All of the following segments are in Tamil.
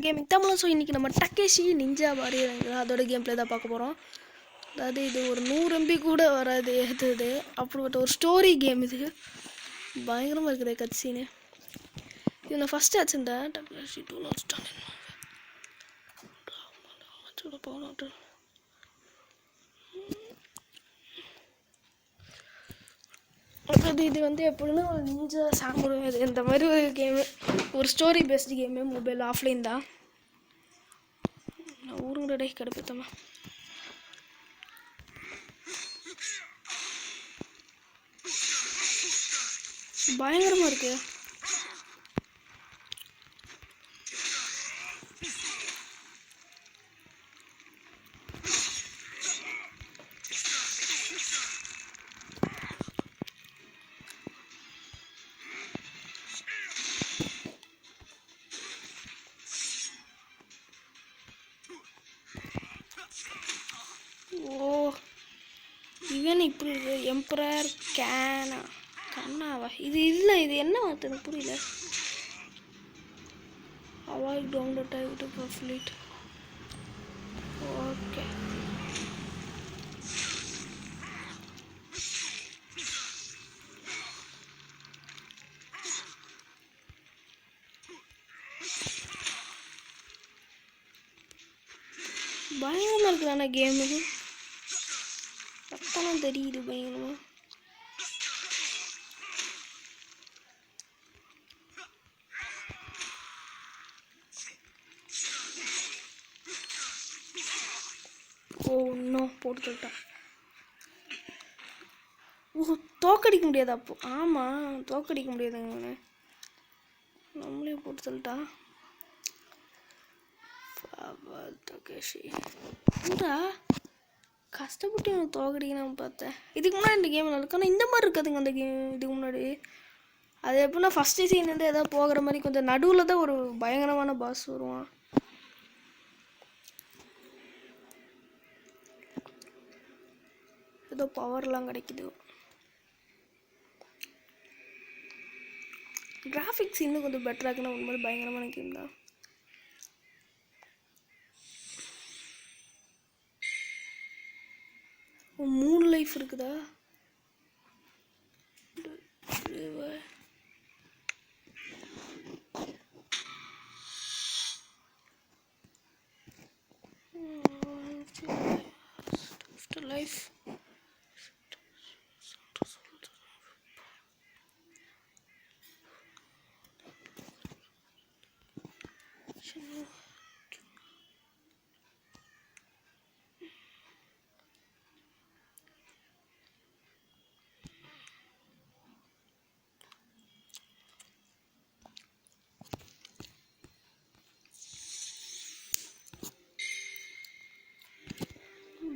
கேமிங் தமிழ். ஸோ இன்றைக்கி நம்ம டக்கேஷி நிஞ்சா வாரியர் அதோட கேம் பிளே தான் பார்க்க போகிறோம். அதாவது இது ஒரு 100 MB கூட வராது ஏற்றுது. அப்படிப்பட்ட ஒரு ஸ்டோரி கேம். இது பயங்கரமாக இருக்குது கட் சீனு. இது நான் ஃபஸ்ட்டு வச்சுருந்தேன். டக்கேஷி 2 நாட் ஸ்டாண்ட் போகணும். அதாவது இது வந்து எப்படின்னா ஒரு நிஞ்சா சாமுராய் இது இந்த மாதிரி ஒரு கேமு, ஒரு story based game. Mobile offline தான். நான் ஊருங்கட டே கடுப்பேத்தம்மா. பயங்கரமாக இருக்கு. ஓ இவன் இப்படி இருக்கு. எம்பரர் கண்ணாவா இது? இல்லை, இது என்ன வார்த்தை எனக்கு புரியல. அவாய்ட் டவுன்லோட் ஆகிட்டு கம்ப்ளீட். ஓகே பயங்கரமாக இருக்குதாண்ணா கேம். இது ரத்தம் தெரியுது பயங்கரமாக. ஓ இன்னும் போட்டு சொல்லிட்டான். ஓ தோக்கடிக்க முடியாது அப்போ. ஆமாம் தோக்கடிக்க முடியாதுங்க. நம்மளே போட்டு சொல்லிட்டா. டக்கேஷி கஷ்டப்பட்டு எனக்கு தோக்கடிக்கணும்னு பார்த்தேன். இதுக்கு முன்னாடி இந்த கேம் நடக்கும். ஆனால் இந்த மாதிரி இருக்காதுங்க அந்த கேம். இதுக்கு முன்னாடி அது எப்படின்னா ஃபஸ்ட்டு சீன்லேருந்து எதாவது போகிற மாதிரி கொஞ்சம் நடுவில் தான் ஒரு பயங்கரமான பாஸ் வருவான். ஏதோ பவர்லாம் கிடைக்குது. கிராஃபிக்ஸ் இன்னும் கொஞ்சம் பெட்டராக இருக்குன்னா ஒரு மாதிரி பயங்கரமான கேம் தான். மூணு லைஃப் இருக்குதா? லைஃப்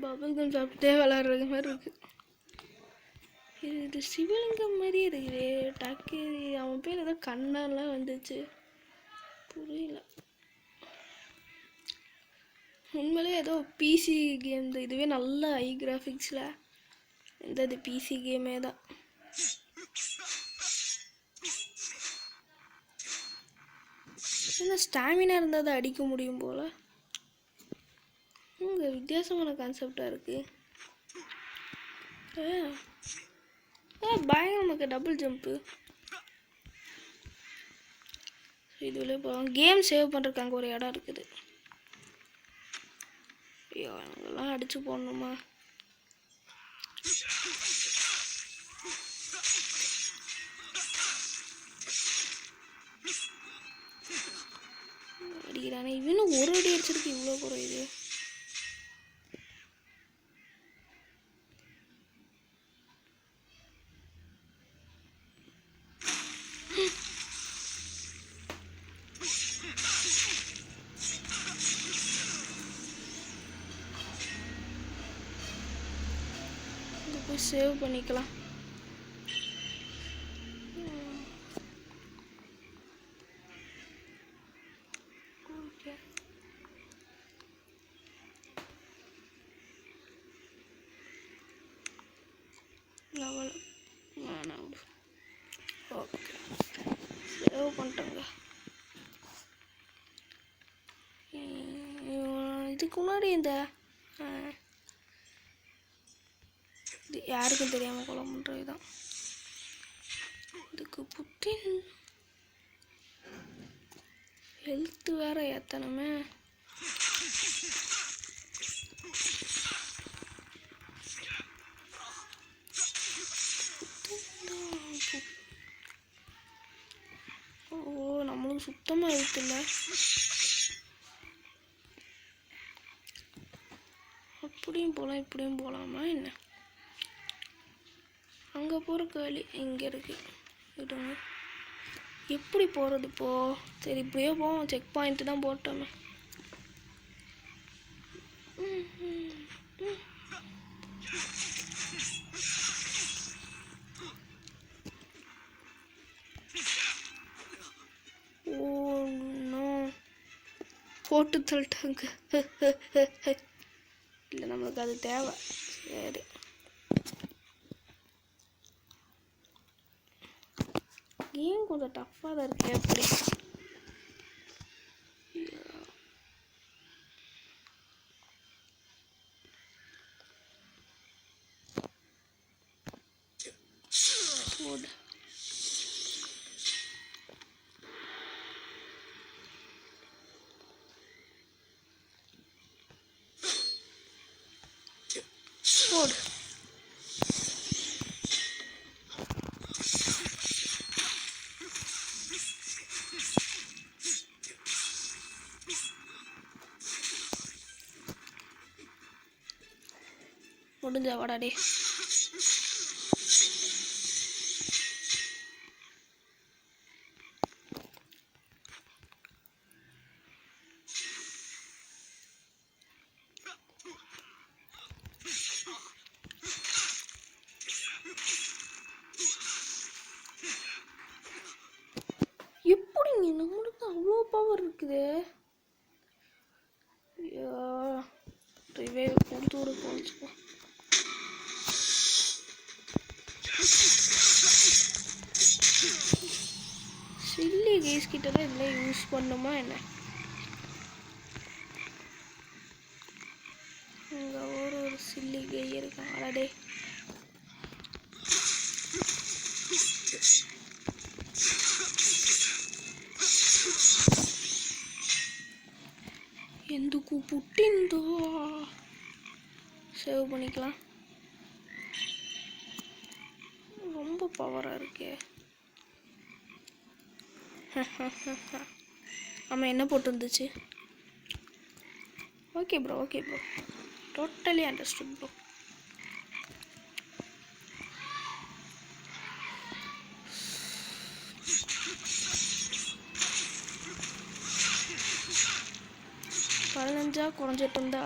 பபிள் கம் சாப்பிட்டே விளாட்றது மாதிரி இருக்கு. இது சிவலிங்கம் மாதிரியே இருக்குது. டக்கு அவன் பேர் ஏதோ கண்ணெல்லாம் வந்துச்சு, புரியல. உண்மையிலே ஏதோ பிசி கேம் தான். இதுவே நல்ல ஹை கிராஃபிக்ஸில் எந்த இது பிசி கேமே தான். இன்னும் ஸ்டாமினா இருந்தால் தான் அடிக்க முடியும் போல். இங்கே வித்தியாசமான கான்செப்டாக இருக்குது. பயங்கரமாக டபுள் ஜம்ப்பு. இதுல போகலாம். கேம் சேவ் பண்ணுறதுக்கு அங்கே ஒரு இடம் இருக்குது. ஐயோ அங்கெல்லாம் அடிச்சு போடணுமா? அடிக்கிறானே இவனும் ஒரு அடி அடிச்சிருக்கு. இவ்வளோ குறையுது. போய் சேவ் பண்ணிக்கலாம். ஓகே லெவல் ஓகே சேவ் பண்ணிட்டேங்க. இதுக்கு முன்னாடி இந்த இது யாருக்கும் தெரியாமல் கொலை பண்ணுறது தான். இதுக்கு புட்டின் ஹெல்த் வேற ஏற்றணுமே. ஓ நம்மளுக்கு சுத்தமாக ஹெல்த் இல்லை. அப்படியும் போகலாம் இப்படியும் போகலாமா என்ன? அங்கே போகிற வழி இங்கே இருக்கு. விடுங்க, எப்படி போகிறது இப்போது? சரி இப்படியே போவோம், செக் பாயிண்ட்டு தான் போட்டோமே. ஓ நோ, போட்டு தள்ளிட்டாங்க. இல்லை நம்மளுக்கு அது தேவை. சரி கேம் கொஞ்சம் டஃப்பாக தான் இருக்கு. எப்படி போடு முடிஞ்சா வாடாடே. எப்படிங்க நம்மளுக்கு அவ்வளோ பவர் இருக்குது? ஐயோ ரிவைவ் கொடுத்து விட போச்சுப்பா. சில்லி கேஸ் கிட்ட தான் இதெல்லாம் யூஸ் பண்ணுமா என்ன? இங்கே ஒரு சில்லி கை இருக்கான். அடடே ఎందుకు పుట్టిందో. சேவ் பண்ணிக்கலாம். ரொம்ப பவராக இருக்கே. ஆமாம் என்ன போட்டு இருந்துச்சு? Okay bro, okay bro, totally understood bro. பதினஞ்சா குறைஞ்சிட்டு இருந்தா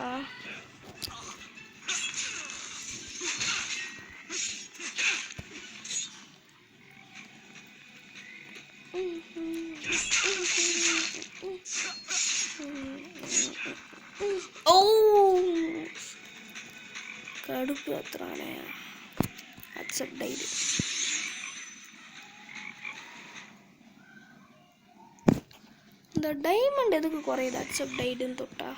ஓ கடுப்பு ஏத்துறானே. அக்செப்ட் ஆயிடு. இந்த டைமண்ட் எதுக்கு குறையுது அக்செப்ட் ஆயிடுன்னு தொட்டா?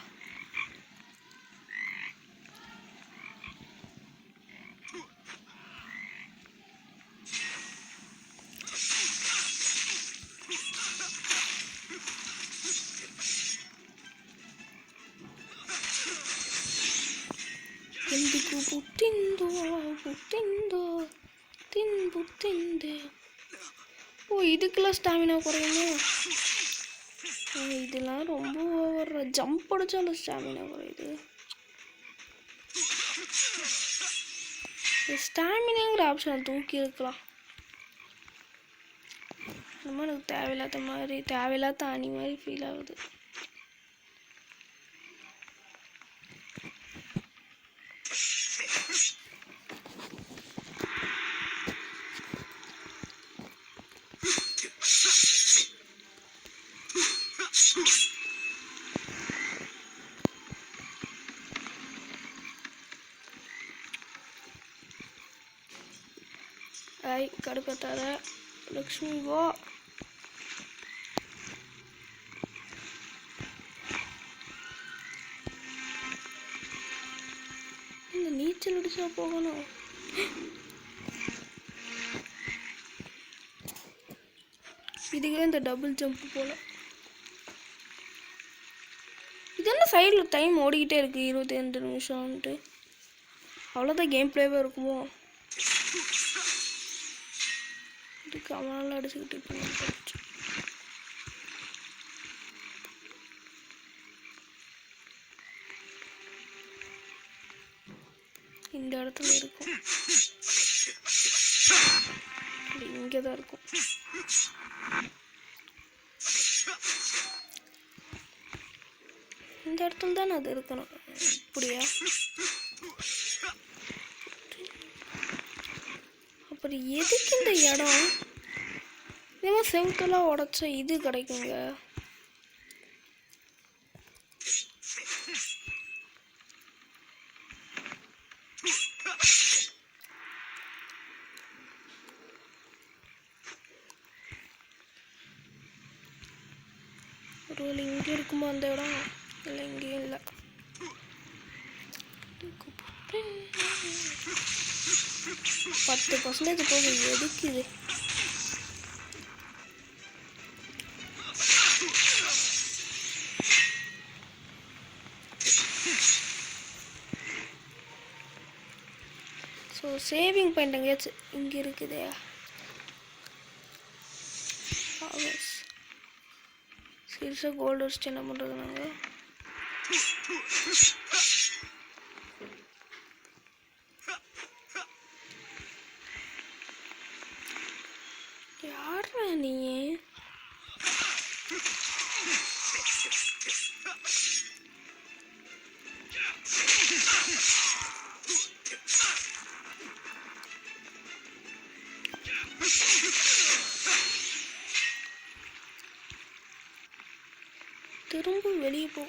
ఎందుకు పుట్టిందో పుట్టిందో புத்திந்தே. ஓ இதுக்கெல்லாம் ஸ்டாமினா குறையுமே. இதெல்லாம் ரொம்ப ஓவர். ஜம்ப் அடிச்சாலும் ஸ்டாமினா குறையுது. ஸ்டாமினாங்கிற ஆப்ஷன் தூக்கி இருக்கலாம். இந்த மாதிரி எனக்கு தேவையில்லாத அணி மாதிரி ஃபீல் ஆகுது. ஐ கடுப்பத்தார லக்ஷ்மி வா. நீச்சல் அடிச்சா போகணும். இதுவே இந்த டபுள் ஜம்ப் போல. இது என்ன சைடில் டைம் ஓடிக்கிட்டே இருக்குது 22 நிமிஷம்ன்ட்டு. அவ்வளோதான் கேம் பிளேவே இருக்குமோ? இதுக்கு அவனால அடிச்சுக்கிட்டு இருப்பாங்க. இந்த இடத்துல இருக்கும், இங்கே தான் இருக்கும். இந்த இடத்துல தானே அது இருக்கணும். இப்படியா? அப்புறம் எதுக்கு இந்த இடம்? இதே செவுத்தெல்லாம் உடச்சா இது கிடைக்குங்க. ஒரு இங்கே இருக்குமா அந்த இடம்? இல்லை, இங்கேயும் இல்லை. 10% போகுது. எதுக்கு இது? ஸோ சேவிங் பாயிண்ட் எங்கேயாச்சும் இங்கே இருக்குதே. சீரியஸாக கோல்டு வச்சுட்டு என்ன பண்ணுறது நாங்கள்? யாரா நீ? திரும்ப வெளியே போ.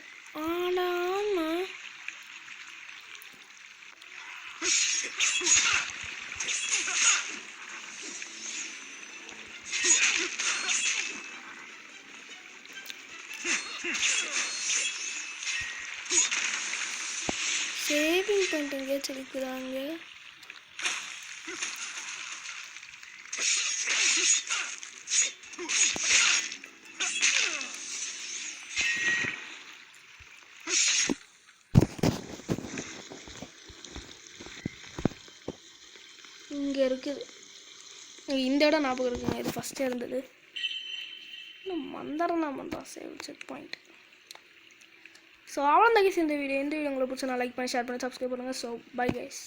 ஆனாமா சேவிங் பாயிண்ட் எங்கேயாச்சும் இருக்குதாங்க? இங்கே இருக்குது. இந்த இடம் ஞாபகம் இருக்குங்க. இது ஃபஸ்ட்டே இருந்தது. இன்னும் மந்தரனா பண்ணுறான் சேவ் செக் பாயிண்ட். ஸோ அவ்வளோ இந்த வீடியோ உங்களுக்கு பிடிச்சா லைக் பண்ணி ஷேர் பண்ணி சப்ஸ்கிரைப் பண்ணுங்கள். So bye guys.